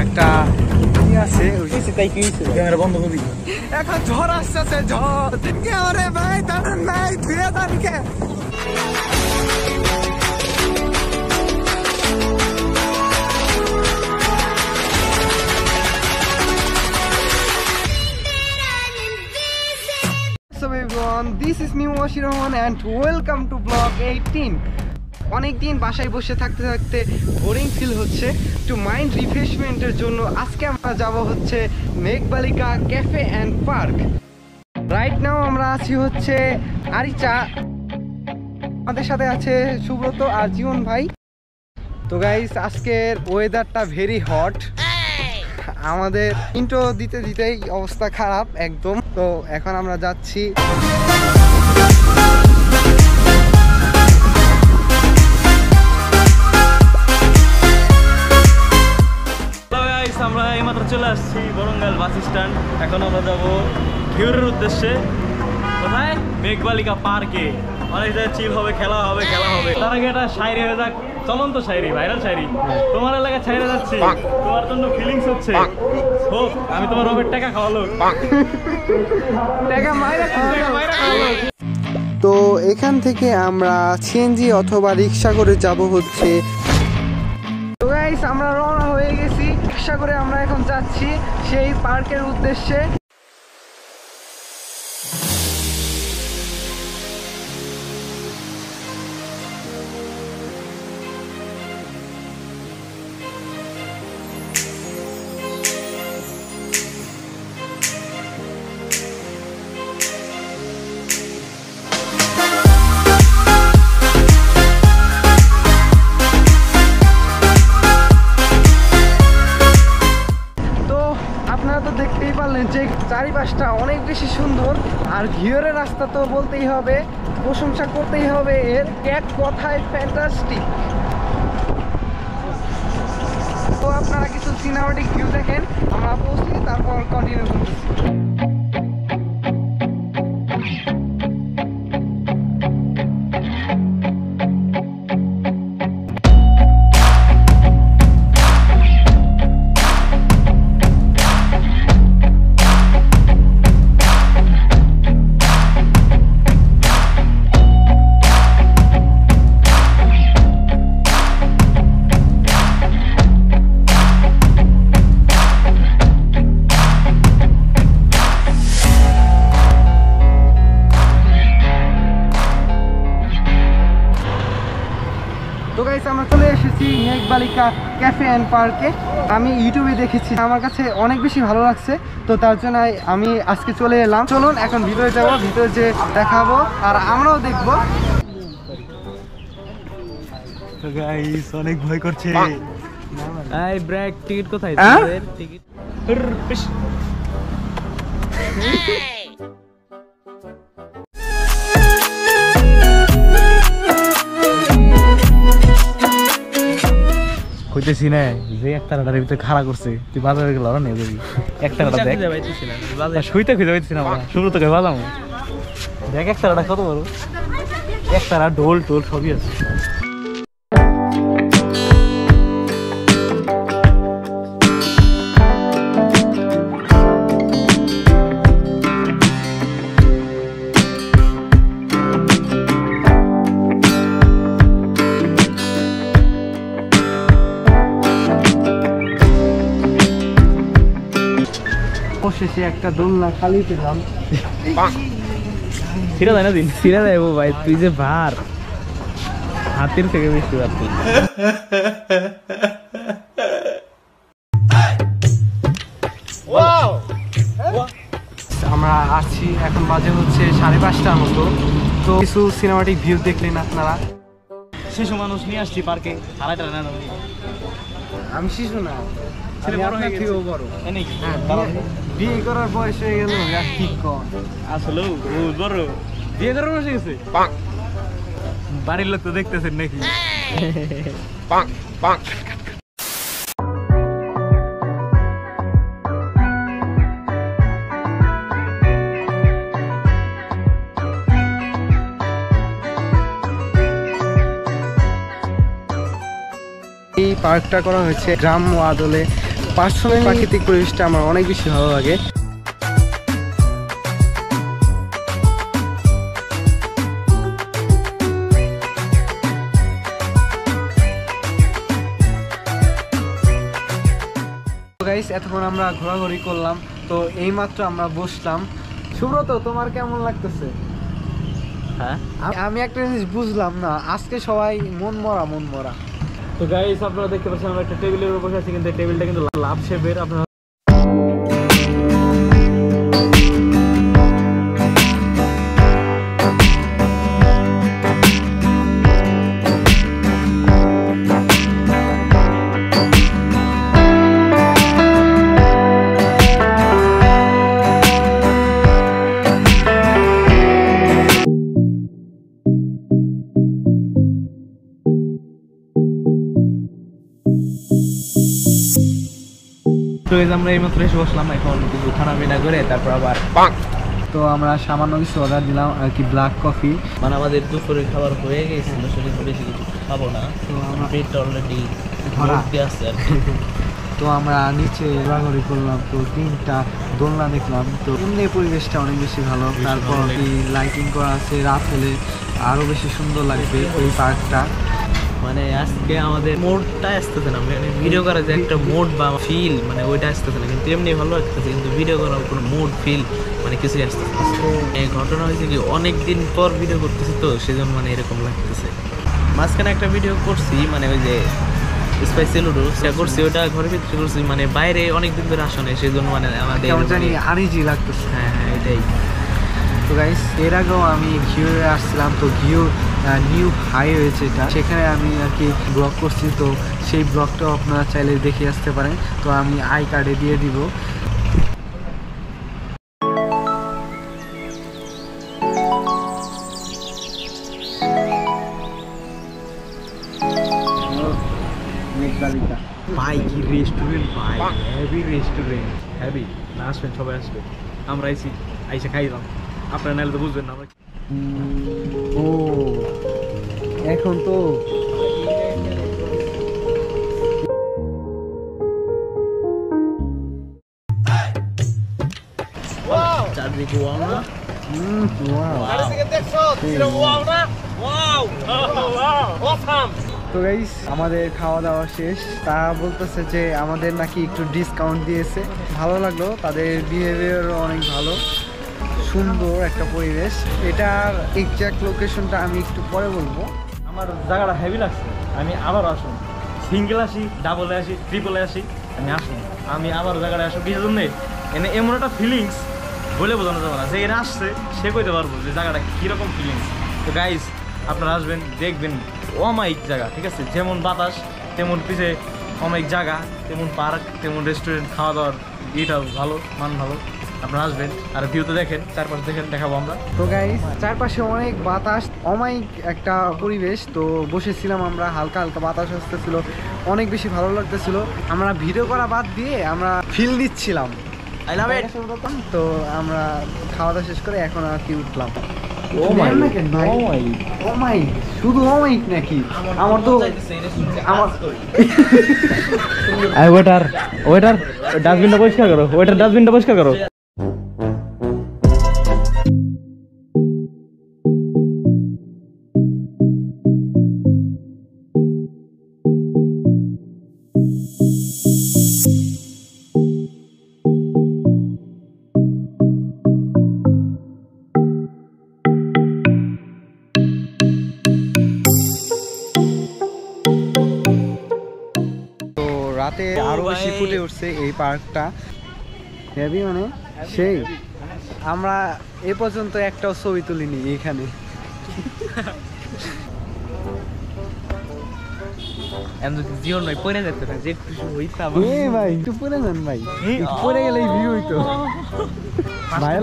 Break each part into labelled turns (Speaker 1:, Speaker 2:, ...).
Speaker 1: একটা আছে তাই কি ক্যামেরা বন্ধ করবি এখন ঝড় আসছে ঝড় কে ভাই তার নাই ধুয়ে দাঁড়িয়ে So everyone, this is me Washir Rahman and welcome to vlog 18. অনেক দিন বাসায় বসে থাকতে থাকতে বোরিং ফিল হচ্ছে, একটু মাইন্ড রিফ্রেশমেন্টের জন্য আজকে আমরা যাব হচ্ছে Meghbalika cafe and park. Right now আমরা আছি হচ্ছে আরিচা, আমাদের সাথে আছে সুব্রত আর জীবন ভাই। তো গাইস আজকের ওয়েদারটা ভেরি হট, আমাদের ইন্ট্রো দিতে দিতেই অবস্থা খারাপ একদম। তো এখন আমরা যাচ্ছি
Speaker 2: আমরা এইমাত্র চলে আসছি বরঙ্গাল বাস স্ট্যান্ড। এখন আমরা যাবো ঘিউরের উদ্দেশ্যে। কোথায়? মেঘবালিকা পার্কে। অনেক জায়গায় চিল হবে, খেলা হবে। তার আগে একটা শায়রি হয়ে যাক, চলন্ত শায়রি, ভাইরাল শায়রি। তোমার এলাকায় ছাইরে যাচ্ছি, তোমার জন্য ফিলিংস হচ্ছে হোক আমি তোমার রবের টাকা খাওয়ালো।
Speaker 1: তো এখান থেকে আমরা সিএনজি অথবা রিক্সা করে যাব হচ্ছে। তো গাইস আমরা রওনা হয়ে গেছি, রিক্সা করে আমরা এখন যাচ্ছি সেই পার্কের উদ্দেশ্যে। দেখতেই পারলেন যে চারিপাশটা অনেক বেশি সুন্দর, আর ঘিওরের রাস্তা তো বলতেই হবে, প্রশংসা করতেই হবে এর, এক কথায় ফ্যান্টাস্টিক। তো আপনারা কিছু সিনেমাটিক ভিউ দেখেন, আমরা পৌঁছি তারপর কন্টিনিউ করতেছি। তো গাইস আমরা চলে এসেছি মেঘবালিকা ক্যাফে অ্যান্ড পার্কে। আমি ইউটিউবে দেখেছি, আমার কাছে অনেক বেশি ভালো লাগছে, তো তার জন্য আমি আজকে চলে এলাম। চলুন এখন ভিতরে যাব, ভিতরে যে দেখাবো আর আমরাও দেখবো।
Speaker 2: তো গাইস অনেক ভয় করছে। এই ব্রেক টিকিট কোথায়? টিকিট হইতেছি না যে একটার ভিতরে খাড়া করছে, তুই বাজারে গেল না যাবি একটাটা দেখ, শুইতে খুঁজে হইতেছি না আমরা সুব্রত কে বাজাম দেখ একটাটা কত বড়, একটারা ঢোল টোল সবই আছে।
Speaker 1: শেষে একটা দোলনা খালি পেলাম,
Speaker 2: ছিঁড়া যায় না দিন, ছিঁড়া যায় ভাই, তুই যে ভার হাতের থেকে বেশি ভার তুই।
Speaker 1: আমরা আসছি, এখন বাজে হচ্ছে 5:30টার মতো। তো কিছু সিনেমাটিক ভিউ দেখলেন আপনারা।
Speaker 2: শিশু মানুষ নিয়ে আসছি পার্কে, হারাইটা না
Speaker 1: আমি শিশু না,
Speaker 2: ছেলে বড় হয়ে গেছে,
Speaker 1: বড়
Speaker 2: নাকি?
Speaker 1: বিয়ে করার বয়স হয়ে গেল, ঠিক কর
Speaker 2: আসলে বড় বিয়ে করার বয়স হয়ে গেছে। বাড়ির লোক তো দেখতেছেন নাকি?
Speaker 1: এই পার্কটা করা হয়েছে গ্রাম্য আদলে, পার্সোনালি প্রাকৃতিক পরিবেশটা আমার অনেক বেশি ভালো লাগে। গাইস এতক্ষণ আমরা ঘোরাঘুরি করলাম, তো এইমাত্র আমরা বসলাম। সুব্রত, তোমার কেমন লাগতেছে?
Speaker 2: হ্যাঁ,
Speaker 1: আমি একটা জিনিস বুঝলাম না, আজকে সবাই মন মরা।
Speaker 2: তো গাইস আপনারা দেখতে পাচ্ছেন আমরা একটা টেবিলের উপর বসে আছি, কিন্তু টেবিলটা কিন্তু লাভ শেপের। আপনারা আমরা এইমাত্র এসে বসলাম, এখন কিছু খানা পিনা করে তারপর আবার
Speaker 1: তো আমরা সামান্য কিছু অর্ডার দিলাম আর কি, ব্ল্যাক কফি।
Speaker 2: মানে আমাদের দুপুরের খাবার হয়ে গেছিল, সেটা বেশি কিছু খাবো না,
Speaker 1: তো আমরা
Speaker 2: পেট অলরেডি
Speaker 1: ভরা
Speaker 2: আছে আর
Speaker 1: তো আমরা নিচে ঘোরাঘুরি করলাম, তো 3টা দোলনা দেখলাম। তো এমনি পরিবেশটা অনেক বেশি ভালো, তারপর লাইটিং করা আছে, রাত হলে আরো বেশি সুন্দর লাগবে ওই পার্কটা।
Speaker 2: মানে আজকে আমাদের মোডটা আসতেছে না, মানে ভিডিও করার যে একটা মোড বা ফিল মানে ওইটা আসতেছে না, কিন্তু এমনি ভালো লাগতেছে, কিন্তু ভিডিও করার কোনো মোড ফিল মানে কিছুই আসতেছে না। এই ঘটনা হয়েছে কি, অনেক দিন পর ভিডিও করতেছি তো সেজন্য মানে এরকম লাগতেছে। মাঝখানে একটা ভিডিও করছি, মানে ওই যে স্পাইসি লুডুস করছি, ওটা ঘরের ভিতরে করছি, মানে বাইরে অনেকদিন ধরে আসা নেই, সেই জন্য মানে আমাদের
Speaker 1: জানি আনিজি লাগতেছে।
Speaker 2: হ্যাঁ এটাই।
Speaker 1: তো গাইস এর আগেও আমি ঘিউরে আসছিলাম, তো ঘিউ নিউ হাই হয়েছে এটা, সেখানে আমি আর কি ব্লগ করছি, তো সেই ব্লগটাও আপনারা চাইলে দেখে আসতে পারেন। তো আমি আই কার্ডে দিয়ে দিব।
Speaker 2: ভাই কি রেস্টুরেন্ট ভাই, হেভি রেস্টুরেন্ট, হেভি। না আসবেন, সবাই আসবে, আমরা আইসে খাইলাম, আপনারা নাহলে তো বুঝবেন না।
Speaker 1: ও এখন তো
Speaker 2: চারদিকে ওয়াও না,
Speaker 1: তো গাইস আমাদের খাওয়া দাওয়া শেষ। তারা বলতেছে যে আমাদের নাকি একটু ডিসকাউন্ট দিয়েছে, ভালো লাগলো, তাদের বিহেভিয়ার অনেক ভালো, সুন্দর একটা পরিবেশ। এটার এক্সাক্ট লোকেশনটা আমি একটু পরে বলবো।
Speaker 2: আমার জায়গাটা হেভি লাগছে, আমি আবার আসুন, সিঙ্গেল আসি, ডাবলে আসি, ট্রিপলে আসি, আমি আসুন, আমি আবার জায়গাটা আসবো কিছু জন্য এনে এমন একটা ফিলিংস বলে বোঝানো যাবে না, যে এরা আসছে সে কইতে পারবো যে জায়গাটা কীরকম ফিলিংস। তো গাইজ আপনারা আসবেন, দেখবেন অমায়িক জায়গা, ঠিক আছে, যেমন বাতাস তেমন পিছে অমায়িক জায়গা, তেমন পার্ক, তেমন রেস্টুরেন্ট, খাওয়া দাওয়ার ইটাও ভালো, মান ভালো। আপনারা আসবেন আর ভিউ তো দেখেন, চারপাশে দেখেন, দেখাবো আমরা।
Speaker 1: তো গাইস চারপাশে অনেক বাতাস, অমায়িক একটা পরিবেশ। তো বসেছিলাম আমরা, হালকা হালকা বাতাস আসতেছিল, অনেক বেশি ভালো লাগতেছিল। আমরা ভিডিও করা বাদ দিয়ে আমরা ফিল দিচ্ছিলাম।
Speaker 2: আই লাভ ইট।
Speaker 1: তো আমরা খাওয়া দাওয়া শেষ করে এখন আর কি উঠলাম। শুধু অমায়িক নাকি? আমার তো
Speaker 2: ওয়েটার ডাস্টবিনটা পরিষ্কার করো, ডাস্টবিনটা পরিষ্কার করো।
Speaker 1: রাতে আরো বেশি ফুটে উঠছে এই পার্কটা, হেভি মানে সেই। আমরা এ পর্যন্ত একটাও ছবি তুলিনি এখানে।
Speaker 2: জীবন ভাই পরে যেতে না, যে খুশি হইতাম
Speaker 1: ভাই একটু পরে যান ভাই, পরে গেলে ভিউ হইতো। ভাই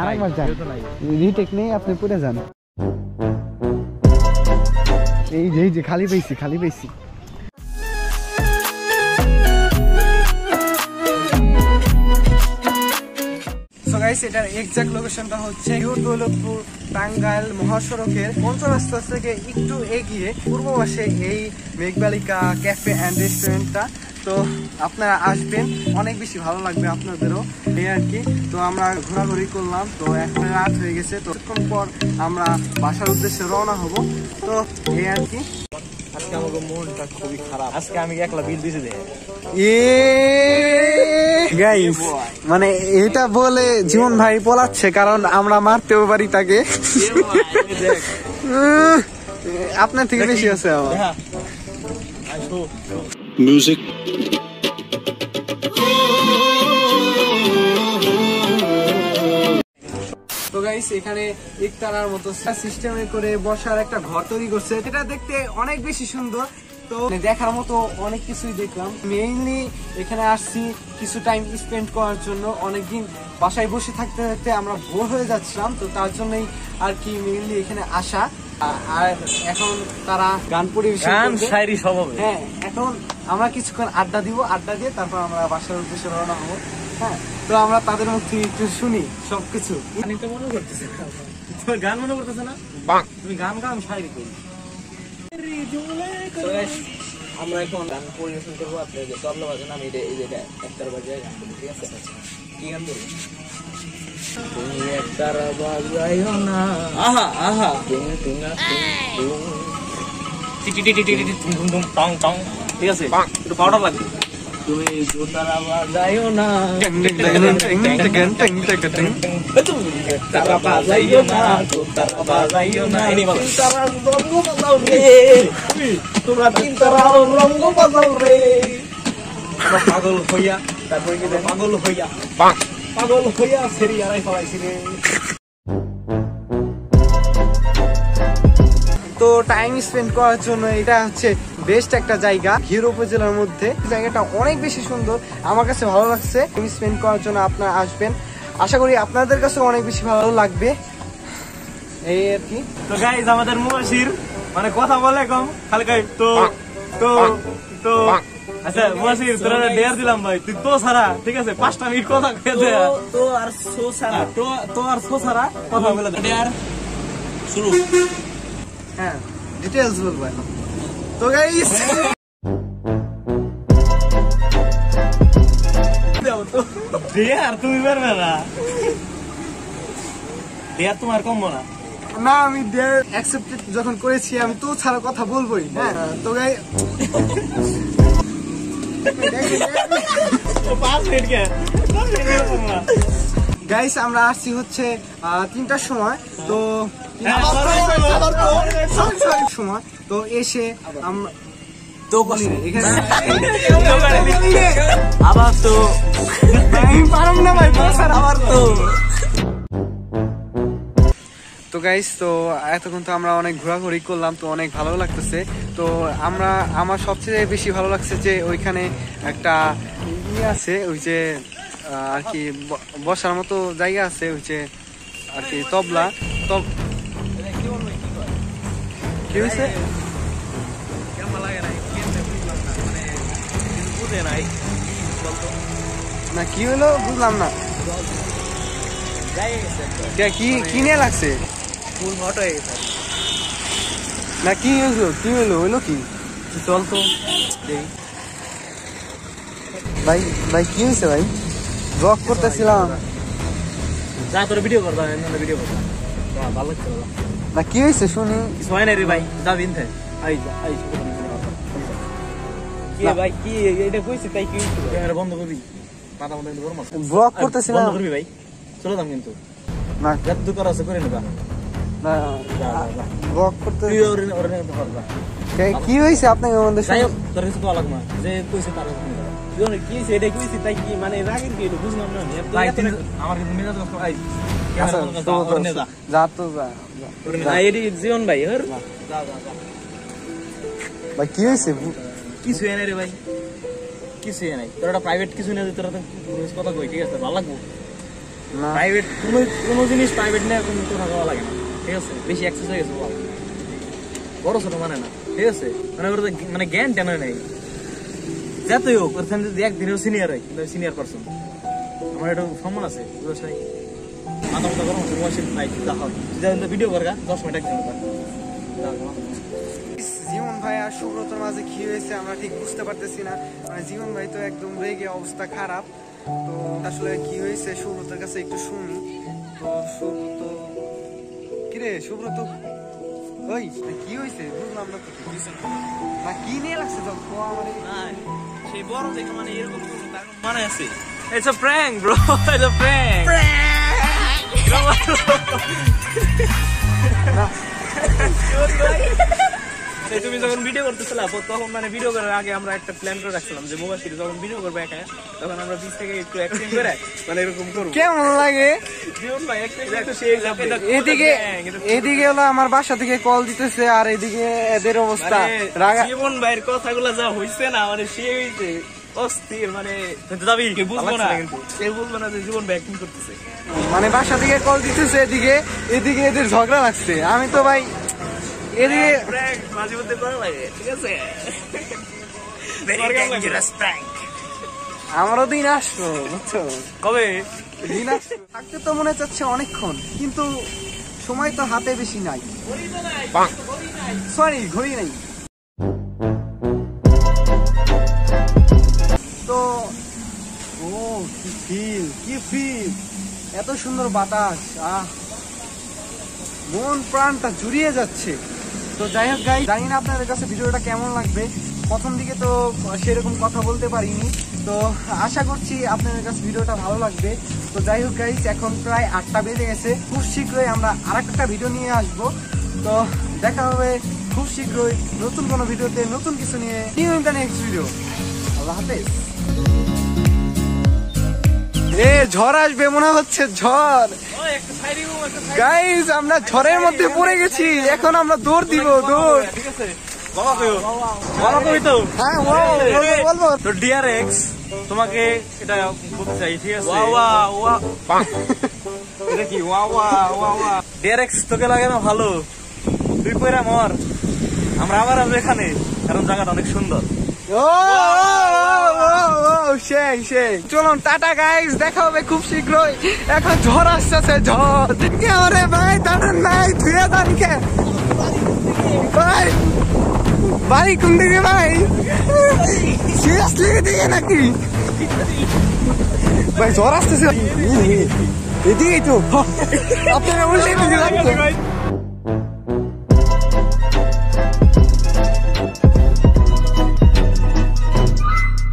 Speaker 1: আরেকবার যান, রিটেক নেই, আপনি পরে যান। এই যে খালি পাইছি। সো গাইস গাইস এটার এক্সাক্ট লোকেশনটা হচ্ছে দৌলতপুর টাঙ্গাইল মহাসড়কের পঞ্চম রাস্তা থেকে একটু এগিয়ে পূর্ব পাশে এই মেঘবালিকা ক্যাফে অ্যান্ড রেস্টুরেন্টটা। তো আপনারা আসবেন, অনেক বেশি ভালো লাগবে আপনাদেরও এই আর কি। তো আমরা ঘোরাঘুরি করলাম, তো এখন রাত হয়ে গেছে, তো কিছুক্ষণ পর আমরা বাসার উদ্দেশ্যে রওনা হব। তো এই আর কি।
Speaker 2: আজকে আমাকে মনটা খুবই খারাপ, আজকে আমি একলা বিল দিছি দে
Speaker 1: গাইস মানে এটা বলে জীবন ভাই পলাচ্ছে, কারণ আমরা মারতেও পারি তাকে। আপনার থেকে বেশি আছে আমার
Speaker 3: Music.
Speaker 1: তো গাইস এখানে একতারার মতো সিস্টেমে করে বসার একটা ঘর তৈরি করছে, এটা দেখতে অনেক বেশি সুন্দর। তো দেখার মতো অনেক কিছুই দেখলাম। মেইনলি এখানে আসছি কিছু টাইম স্পেন্ড করার জন্য। অনেকদিন বাসায় বসে থাকতে থাকতে আমরা বোর হয়ে যাচ্ছিলাম, তো তার জন্যই আর কি মেইনলি এখানে আসা। আর এখন তারা গান পরিবেশন করবে,
Speaker 2: শায়রি সব হবে।
Speaker 1: হ্যাঁ, এখন আমরা কিছুক্ষণ আড্ডা দিব, আড্ডা দিয়ে তারপর আমরা বাসার উদ্দেশ্যে রওনা হবো। হ্যাঁ, তো আমরা তাদের মুখ থেকে একটু শুনি সবকিছু।
Speaker 2: আমি তো মনে করতেছি তোমার গান মনে করতেছে না, তুমি গান গাও, আমি শায়রি করি।
Speaker 4: আমরা এখন গান পরিবেশন করবো আপনাদের তবলা বাজান, আমি একটার বাজায় গান করবো, ঠিক আছে? কি গান করবো? তুমি একটার বাজাইও না, আহা আহা
Speaker 2: ঠিক আছে, একটু পাউডার লাগবে।
Speaker 4: তুমি জোতারা বাজাইও না, তারা বাজাইও না, তারা বাজাইও না, তারা রঙ্গ বাজাও রে, তোমরা তিন তারা রঙ্গ বাজাও রে।
Speaker 2: পাগল হইয়া, তারপরে কি পাগল হইয়া, পাগল হইয়া সেরি আড়াই ফলাইছি রে।
Speaker 1: তো টাইম স্পেন্ড করার জন্য এটা হচ্ছে বেস্ট একটা জায়গা ঘিওর উপজেলার মধ্যে। জায়গাটা অনেক বেশি সুন্দর, আমার কাছে ভালো লাগছে। টাইম স্পেন্ড করার জন্য আপনারা আসবেন, আশা করি আপনাদের কাছে অনেক বেশি ভালো লাগবে এই আর কি।
Speaker 2: তো গাইস আমাদের মুয়াশির মানে কথা বলে কম, খালি গাই তো তো তো। আচ্ছা মুয়াশির, তোরা ডেয়ার দিলাম ভাই, তুই তো সারা, ঠিক আছে? 5টা মিনিট কথা কয়ে দে।
Speaker 4: তো আর সো সারা,
Speaker 2: তো আর সো সারা কথা বলে দে।
Speaker 4: আর শুরু।
Speaker 1: হ্যাঁ, ডিটেইলস বলবো এখন। তো গাইস
Speaker 2: ডেয়ার তুমি পারবে না, ডেয়ার তোমার কম না।
Speaker 1: না, আমি ডেয়ার অ্যাকসেপ্টেড যখন করেছি আমি তো ছাড়া কথা বলবোই। হ্যাঁ, তো গাইস
Speaker 2: 5 মিনিট কে 10 মিনিট না
Speaker 1: গাইস, আমরা আসছি হচ্ছে 3টার সময়। তো সময় তো এসে আমরা
Speaker 4: তো
Speaker 1: এখানে
Speaker 4: আবার তো
Speaker 1: আমি পারব না ভাই,
Speaker 4: আবার তো।
Speaker 1: তো গাইস, তো এতক্ষণ তো আমরা অনেক ঘোরাঘুরি করলাম, তো অনেক ভালো লাগতেছে। তো আমার সবচেয়ে বেশি ভালো লাগছে যে ওইখানে একটা ইয়ে আছে, ওই যে আর কি বসার মতো জায়গা আছে, ওই যে আর কি তবলা। কি হয়েছে না, কি হলো বুঝলাম না। কি নিয়ে লাগছে
Speaker 4: ফুল হট হয়ে গেছে
Speaker 1: না, কি হলো হইলো কি?
Speaker 4: চল তো
Speaker 1: ভাই ভাই কি হয়েছে ভাই? ব্লগ করতেছিলাম
Speaker 4: যা, তোর ভিডিও করবা, ভিডিও করবা, ভালো লাগছে
Speaker 1: না। কি হয়েছে শুনি?
Speaker 4: কিছু হয় না রে ভাই, যা বিনতে আই যা আই কি ভাই, কি এটা কইছিস তাই কি ক্যামেরা বন্ধ করবি, পাতা বন্ধ করবি,
Speaker 1: ব্লগ করতেছিলাম
Speaker 4: বন্ধ করবি ভাই, চলে দাম কিন্তু
Speaker 1: না
Speaker 4: যত দোকান আছে করে নেবা
Speaker 1: না, ব্লগ করতে
Speaker 4: তুই ওরে করবা।
Speaker 1: কি হয়েছে আপনাকে আমাদের
Speaker 4: যাই হোক, তোর কিছু তো আলাদা না, যে কইছে তার জীবনে কি হয়েছে, এটা কইছি তাই কি মানে রাগের কি হলো বুঝলাম না। আমার কিন্তু মেজাজ নষ্ট ভাই,
Speaker 1: যা তো যা
Speaker 4: এটি জীবন ভাই,
Speaker 1: ভাই কি হয়েছে?
Speaker 4: কিছু এনে রে ভাই, কিছু নাই, তোর একটা প্রাইভেট কিছু নেই, তোরা তো কথা কই, ঠিক আছে? ভালো লাগবো
Speaker 1: না
Speaker 4: প্রাইভেট, কোনো জিনিস প্রাইভেট নিয়ে কোনো কথা বলা লাগে না, ঠিক আছে? বেশি অ্যাক্সেস হয়ে গেছে, বড় ছোট মানে না, ঠিক আছে? মানে জ্ঞান টেন নেই, যাতেই হোক ওর ফ্যামিলি যদি একদিনেও সিনিয়র হয়, কিন্তু সিনিয়র পার্সন, আমার একটু সম্মান আছে, বুঝছ নাই?
Speaker 2: মাথা মতো গরম হচ্ছে ওয়াশিং ভাই দেখো তুই ভিডিও করগা 10 মিনিট একদম
Speaker 1: জীবন ভাই আর সুব্রতর মাঝে কি হয়েছে আমরা ঠিক বুঝতে পারতেছি না, মানে জীবন ভাই তো একদম রেগে অবস্থা খারাপ। তো আসলে কি হয়েছে সুব্রতর কাছে একটু শুনি। তো সুব্রত কিরে সুব্রত ওই কি হয়েছে বুঝলাম না তো না কি নিয়ে লাগছে তো আমার
Speaker 2: না সেই বড় দেখে মানে এরকম কোনো তার মানে আছে It's a prank bro it's a prank তুমি যখন ভিডিও করতেছিলা তখন মানে ভিডিও করার আগে আমরা একটা প্ল্যান করে রাখছিলাম যে মুবাশির যখন ভিডিও করবে একা তখন আমরা পিছ থেকে একটু অ্যাক্টিং করে মানে এরকম করব।
Speaker 1: কেমন লাগে
Speaker 2: জীবন ভাই অ্যাক্টিং তো সেই
Speaker 1: এদিকে হলো আমার বাসা থেকে কল দিতেছে আর এদিকে এদের অবস্থা
Speaker 2: জীবন ভাইয়ের কথাগুলো যা হইছে না মানে সে হইছে অস্থির মানে দাবি কে বুঝবো না কিন্তু কেউ বুঝবো না যে জীবন ভাই অ্যাক্টিং করতেছে
Speaker 1: মানে বাসা থেকে কল দিতেছে এদিকে এদের ঝগড়া লাগছে। আমি তো ভাই এদিকে
Speaker 2: মাঝে মধ্যে করা লাগে ঠিক আছে
Speaker 1: আমারও দিন আসতো বুঝছো
Speaker 2: কবে
Speaker 1: দিন আসতো থাকতে তো মনে চাচ্ছে অনেকক্ষণ কিন্তু সময় তো হাতে বেশি নাই সরি ঘড়ি নাই। তো ও কি ফিল এত সুন্দর বাতাস মন প্রাণটা জুড়িয়ে যাচ্ছে। তো যাই হোক গাইস জানি না আপনাদের কাছে ভিডিওটা কেমন লাগবে, প্রথম দিকে তো সেরকম কথা বলতে পারিনি, তো আশা করছি আপনাদের কাছে ভিডিওটা ভালো লাগবে। তো যাই হোক গাইস এখন প্রায় 8টা বেজে গেছে, খুব শীঘ্রই আমরা আরেকটা ভিডিও নিয়ে আসব। তো দেখা হবে খুব শীঘ্রই নতুন কোনো ভিডিওতে নতুন কিছু নিয়ে নিউ নেক্সট ভিডিও। আল্লাহ হাফেজ। ঝড় আসবে মনে হচ্ছে ঝড় গাইস, আমরা ঝড়ের মধ্যে পড়ে গেছি, এখন আমরা দৌড় দিব দৌড়।
Speaker 2: ঠিক আছে বাবা কই তো
Speaker 1: হ্যাঁ বলবো
Speaker 2: তো ডিয়ার এক্স তোমাকে এটা বলতে চাই ঠিক আছে এটা কি ডিয়ার এক্স তোকে লাগে না ভালো তুই কইরা মর আমরা আবার আসবো এখানে কারণ জায়গাটা অনেক সুন্দর।
Speaker 1: সেই চলুন টাটা গাইস, দেখা হবে খুব শীঘ্রই। এখন ঝড় আসছে ঝড় ভাই দাঁড়ান ভাই ধুয়ে দাঁড়িয়ে ভাই বাড়ি কোন দিকে ভাই সিরিয়াসলি দিকে নাকি ভাই ঝড় আসতেছে এদিকেই তো আপনারা উল্টে দিকে লাগছে।